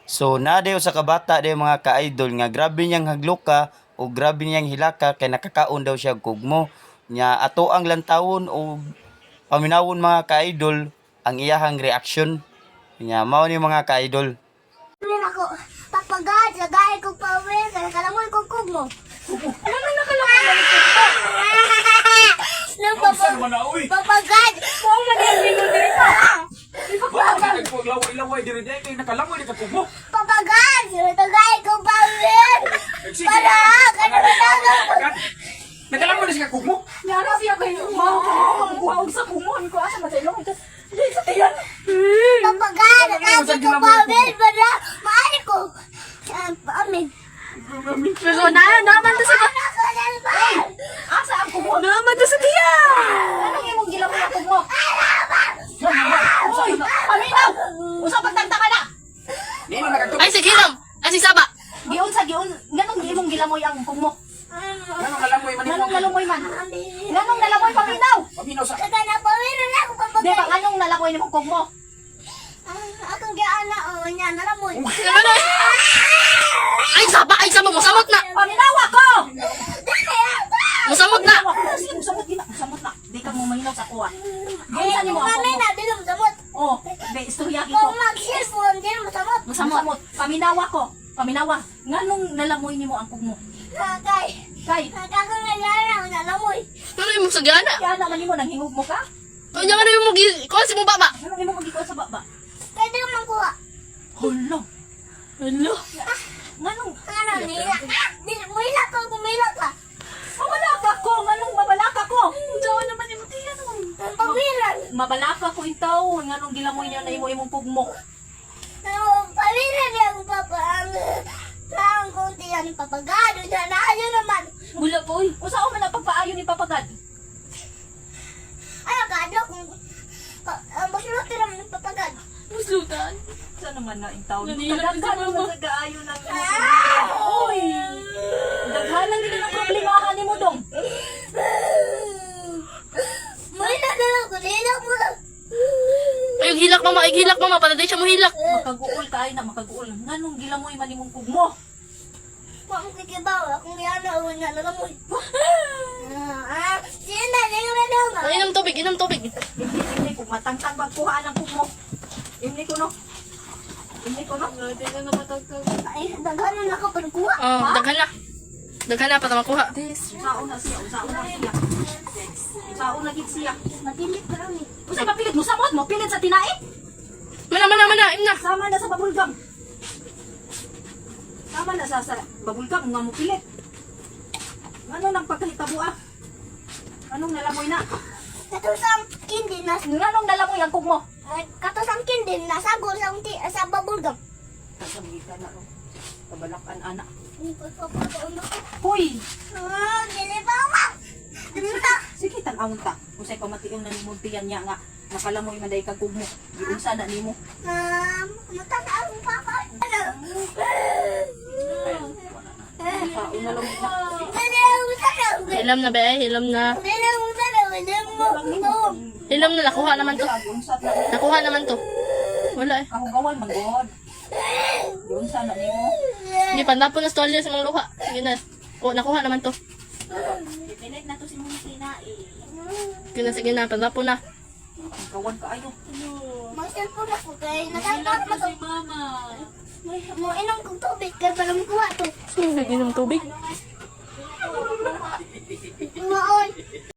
So nadayo sa kabata dayo mga ka-idol nga grabe niyang hagloka o grabe niyang hilaka kay nakakaon daw siya og kugmo. Nya ato ang lantawon o paminawon mga ka-idol ang iyahang reaksyon. Nya mao ni mga ka-idol. Rin ako, papagad, lagay ko pa uwi, kalamoy ko kugmo. Ano nakalaman mo nito? Nang Saan man na, uy? papagad, Kung manilin mo dito. Bakit nagpag-laway-laway diri dahil kayo nakalangoy ni Kapugo? papagad, lagay ko pa uwi. Para, Nakalangoy na si Kapugo? Nara siya kayo. Wow, sa kumon ko. Asa matulong ito? Hindi sa tiyan. papagad, lagay ko pa uwi, para, maari ko. Amin. Pero naman to sa... Asa ang kumon? Naman to sa tiyan. Anong imong gila mo na kumon? Uy, paminaw! Usap pagtagtaka na! Hindi na nakatuloy. Ay, sige lang. Ay, si Saba. Giun sa giun. Ganong imong gilamoy ang kumon. Anong nalamoy man Ganong nalamoy man. Ganong nalamoy paminaw. Paminaw sa... Kaya na pa uwi na ako, Di papagad. ba ganong nalamoy ni mong kumon? Akong gaana, niya, nalamoy. Ano? Ay, Saba, musamot na. Paminaw ako! Musamot na. Sige, musamot gina. Musamot na. Di ka mo mahinaw sa kuha. Giunsa ni mo ang Mami kumon? na, dito masamot. Oh, be, istoryaki Kung ko. mag-cellphone, di na masamot. Masamot. Paminawa ko. Paminawa. Nganong nalamoy ni mo ang kumon? Kakay. Kay, Kakang nagana, nalamoy. Ano yung sagana? kaya naman ni mo nang hingog mo ka? Ano yung ano yung kuha si mong baba? Anong imo magikaw sa baba? Kaya di ko makuha. Hala. Ano? Nganong Ano, nila. Mila ka, kumila ka. mabalaka ko? Nganong mabalaka ko? Jawa naman yung tiyan mo. Ang pawilan. Mabalaka ko itaw. Nganong gilamoy niya na imong pugmo. Pawilan niya ang papa. Ang kunti yan, papagado niya. Naayo naman. Wala po. Usa ko man ang pagpaayo ni Papagad. Ano ka, Dok? Basulot ka naman ng papagado. Muslutan. Sa naman na itaw. Nanilap si Kadaghan Mama. mo nag-aayo ng Uy! Daghanan din ang problemahan ni mo dong. Mila na lang, kunila mo lang. Ay, hilak mama. Para di siya mo hilak. Makaguol ka ay na makaguol. Nganong gilamoy man imong pugmo? Huwag mo kikibaw, akong yana, uwan nga nalamoy. Sina, ngayon na daw nga. Ay, inom tubig. Imni kung matangtang magkuhaan ang pugmo. Imni ko no. Hindi na namatagtag. Ay, daghanan ako pagkuha. Oh, daghan na para makuha. Usaon na siya. Usaon na gid siya. Matilit pa rin. Usay mapilit mo samot mo pilit sa tinai. Mana, imna. Sama na sa babulgam. Sama na sa babulgam nga mo pilit. Ano nang pagkahitabo ah? Anong nalamoy na? Katusang kindi na, Nganong nalamoy ang kugmo? katusang kindi na sagol sa babulgam. Kasabitan na ro. Kabalakan anak. Hindi ko papagaon ako. Hoy! Dilibaw ma! Dilibaw! Sige tan-awon ta. Usay pamatiyon na nimo tiyan niya nga nakalamoy man day kag kugmo. Giunsa na nimo? Matataas ang papa. Kaon na lang na. Hilam na, be. Hilam na. Hilam na, nakuha naman to. Wala eh. Kahugawan man god. Giunsa na nimo? Hindi pa, napon na stolya sa mga luha. Sige na. Nakuha naman to. Pilit na to si mong tinai. Sige na, panapon na. Kawan ka ayo. Mag-cellphone ako kay natataas mo to. Mo inom kong tubig kaya parang kuha to. Inom tubig.